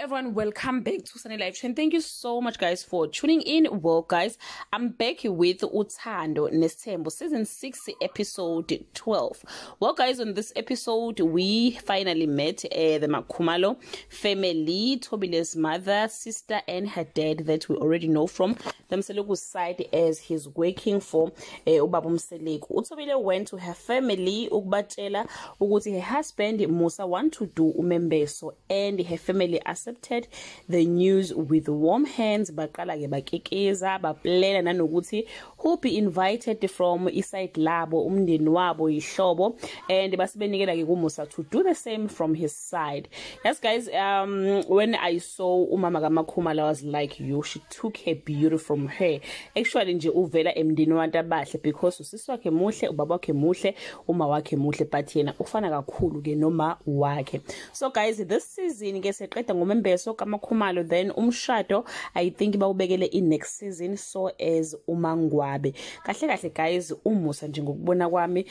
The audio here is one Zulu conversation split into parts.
everyone, welcome back to Sunny Live Chain. Thank you so much guys for tuning in. Well guys, I'm back with Uthando Nesthembu season 6 episode 12. Well guys, on this episode we finally met the Makhumalo family, Tobile's mother, sister and her dad that we already know from Mselegu's side as he's working for Ubaba Mseleku. Utobile went to her family ukubatshela ukuthi her husband Musa want to do umembeso, and her family accepted the news with warm hands. Baqala ke bakekeza baplana nanokuthi who be invited from iside labo umndeni wabo ihlobo, and basibenikela ke kuMusa to do the same from his side. Yes guys, when I saw umama kaMakhumalo, I was like, yo, she took her beauty from her. Actually nje uvela emndeni wabantu abahle because usisi wakhe muhle, ubaba wakhe muhle, uma wakhe muhle, but yena ufana kakhulu ke noma wakhe. So guys, this season ke seqeda ngomembeso kaMakhumalo, then umshado I think bawubekele in next season so as uMangwabe. Kahle kahle guys, uMusa nje ngokubona kwami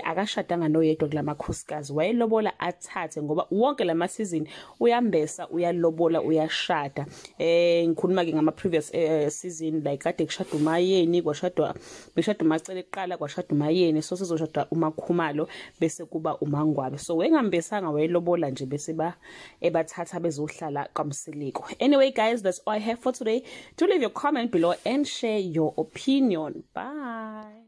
akashadanga noyedwa kulamakhosikazi, wayelobola athathe ngoba wonke lama season uyambesa, uyalobola, uyashada. Ngikhuluma ke ngama previous season like kade kushada uMayeni, kwashadwa beshada uMacele eqala, kwashada uMayeni, so sizoshada uMakhumalo bese kuba uMangwabe. So wengambesanga, wayelobola nje bese ebathatha bezohlala kaMseleku. Anyway guys, that's all I have for today. Do leave your comment below and share your opinion. Bye.